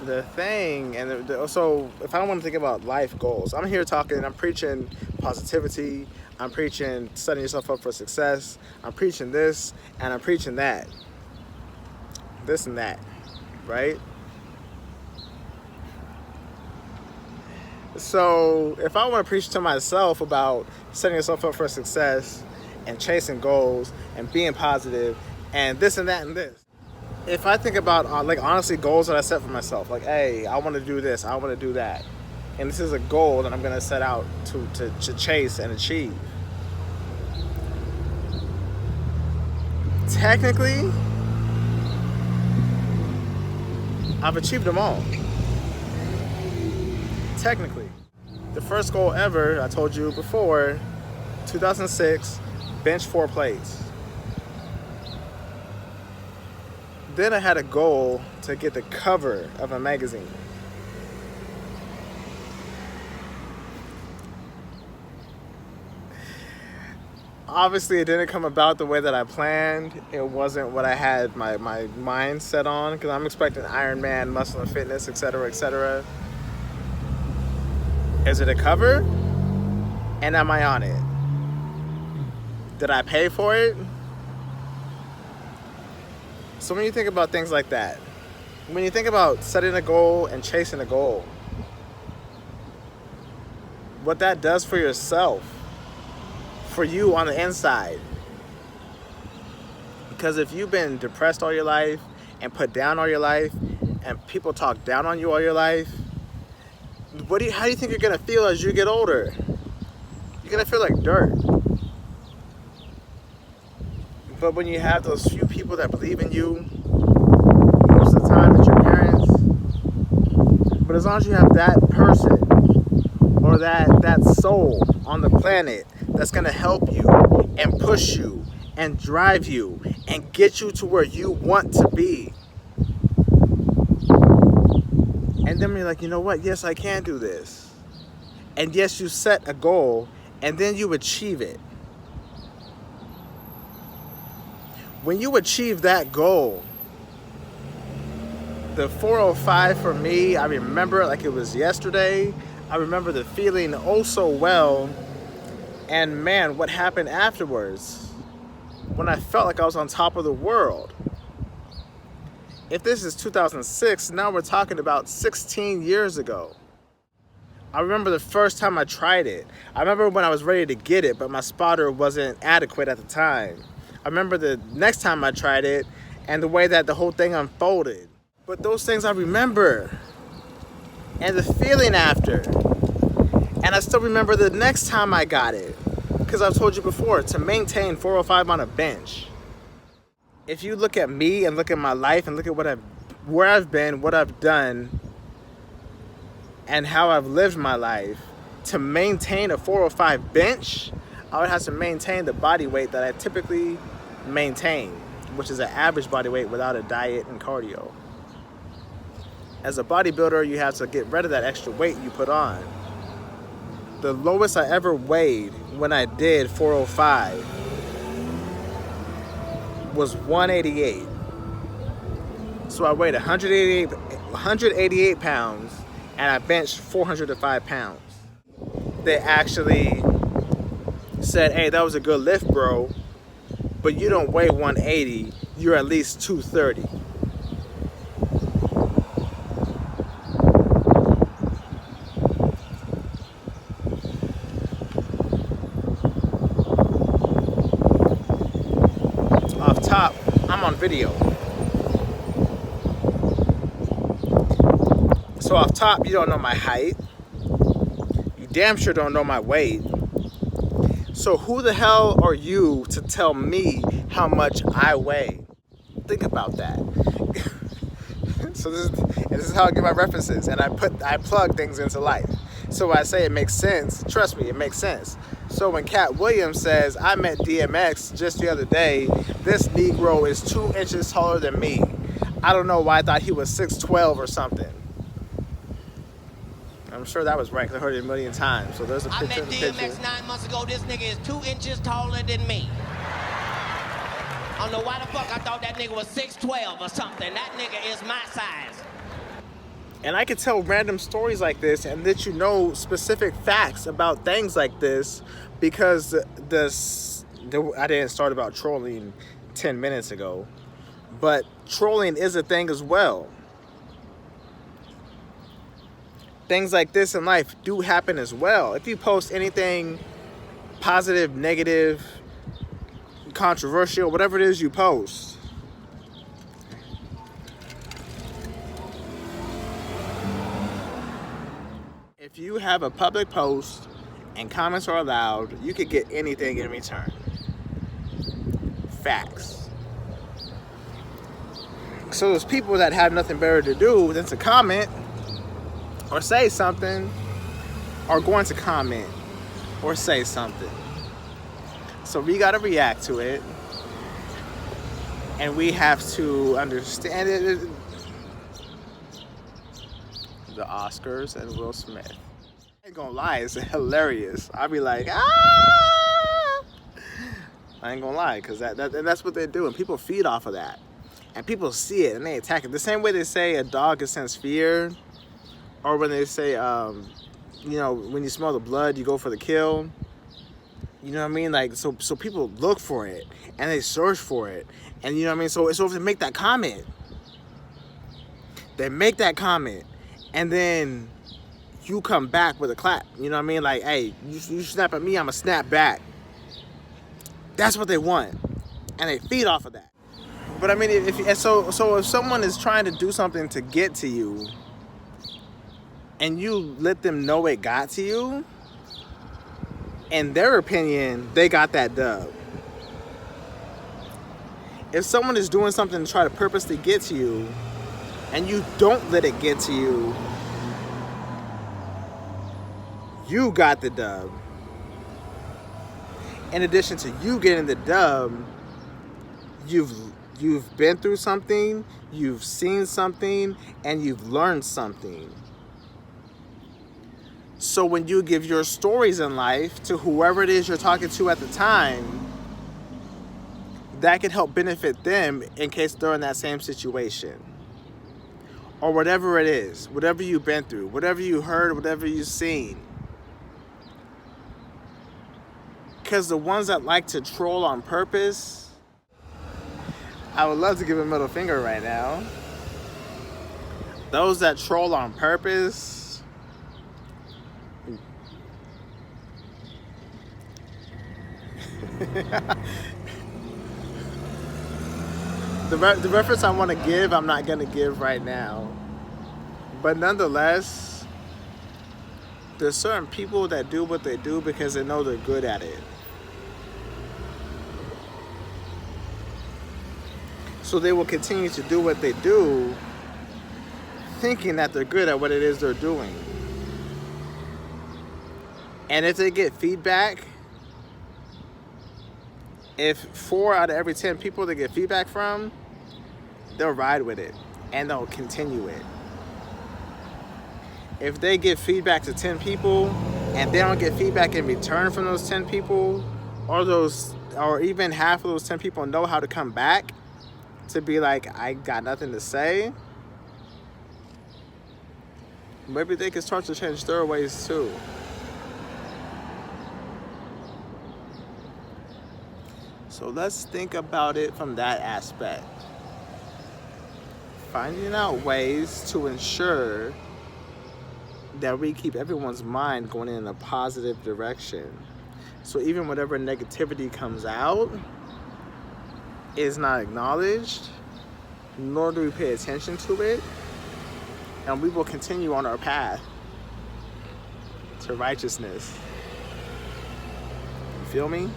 the thing, and so if I want to think about life goals, I'm here talking, I'm preaching positivity, I'm preaching setting yourself up for success, I'm preaching this, and I'm preaching that, this and that, right? So if I want to preach to myself about setting yourself up for success and chasing goals and being positive and this and that and this, if I think about like honestly goals that I set for myself, like, hey, I want to do this, I want to do that, and this is a goal that I'm going to set out to chase and achieve. Technically, I've achieved them all. Technically. The first goal ever, I told you before, 2006, bench 4 plates. Then I had a goal to get the cover of a magazine. Obviously, it didn't come about the way that I planned. It wasn't what I had my mind set on, because I'm expecting Iron Man, muscle and fitness, etc., etc. Is it a cover? And am I on it? Did I pay for it? So when you think about things like that, when you think about setting a goal and chasing a goal, what that does for yourself, for you on the inside. Because if you've been depressed all your life and put down all your life and people talk down on you all your life, how do you think you're gonna feel as you get older? You're gonna feel like dirt. But when you have those few people that believe in you, most of the time it's your parents, but as long as you have that person or that soul on the planet that's gonna help you and push you and drive you and get you to where you want to be. And then you're like, you know what? Yes, I can do this. And yes, you set a goal and then you achieve it. When you achieve that goal, the 405 for me, I remember it like it was yesterday. I remember the feeling oh so well. And man, what happened afterwards when I felt like I was on top of the world. If this is 2006, now we're talking about 16 years ago. I remember the first time I tried it. I remember when I was ready to get it, but my spotter wasn't adequate at the time. I remember the next time I tried it and the way that the whole thing unfolded. But those things I remember. And the feeling after. And I still remember the next time I got it. Because I've told you before, to maintain 405 on a bench. If you look at me and look at my life and look at where I've been, what I've done, and how I've lived my life, to maintain a 405 bench, I would have to maintain the body weight that I typically maintain, which is an average body weight without a diet and cardio. As a bodybuilder, you have to get rid of that extra weight you put on. The lowest I ever weighed when I did 405 was 188. So I weighed 188 pounds and I benched 405 pounds. They actually said, hey, that was a good lift, bro, but you don't weigh 180, you're at least 230. Off top, I'm on video. So off top, you don't know my height. You damn sure don't know my weight. So who the hell are you to tell me how much I weigh? Think about that. So this is how I get my references, and I plug things into life. So when I say it makes sense, trust me, it makes sense. So when Cat Williams says, I met DMX just the other day, this Negro is 2 inches taller than me. I don't know why I thought he was 6'12" or something. I'm sure that was right because I heard it a million times. So there's a picture of the picture. I met DMX 9 months ago. This nigga is 2 inches taller than me. I don't know why the fuck I thought that nigga was 6'12" or something. That nigga is my size. And I could tell random stories like this and let you know specific facts about things like this because I didn't start about trolling 10 minutes ago. But trolling is a thing as well. Things like this in life do happen as well. If you post anything positive, negative, controversial, whatever it is you post, if you have a public post and comments are allowed, you could get anything in return. Facts. So there's people that have nothing better to do than to comment or say something, are going to comment or say something. So we got to react to it, and we have to understand it. The Oscars and Will Smith. I ain't gonna lie, it's hilarious. I'll be like, ah! I ain't gonna lie, because that's what they do, and people feed off of that. And people see it, and they attack it. The same way they say a dog can sense fear, or when they say, when you smell the blood, you go for the kill. You know what I mean? Like, so people look for it, and they search for it. And you know what I mean? So if they make that comment, and then you come back with a clap. You know what I mean? Like, hey, you snap at me, I'ma snap back. That's what they want, and they feed off of that. But I mean, if someone is trying to do something to get to you, and you let them know it got to you, in their opinion, they got that dub. If someone is doing something to try to purposely get to you, and you don't let it get to you, you got the dub. In addition to you getting the dub, you've been through something, you've seen something, and you've learned something. So when you give your stories in life to whoever it is you're talking to at the time, that can help benefit them in case they're in that same situation. Or whatever it is, whatever you've been through, whatever you heard, whatever you've seen. Because the ones that like to troll on purpose, I would love to give a middle finger right now. Those that troll on purpose, the reference I want to give, I'm not going to give right now. But nonetheless, there's certain people that do what they do because they know they're good at it. So they will continue to do what they do, thinking that they're good at what it is they're doing. And if they get feedback, if 4 out of every 10 people they get feedback from, they'll ride with it and they'll continue it. If they give feedback to 10 people and they don't get feedback in return from those 10 people, or even half of those 10 people know how to come back to be like, I got nothing to say, maybe they can start to change their ways too. So let's think about it from that aspect. Finding out ways to ensure that we keep everyone's mind going in a positive direction. So even whatever negativity comes out is not acknowledged, nor do we pay attention to it, and we will continue on our path to righteousness. You feel me?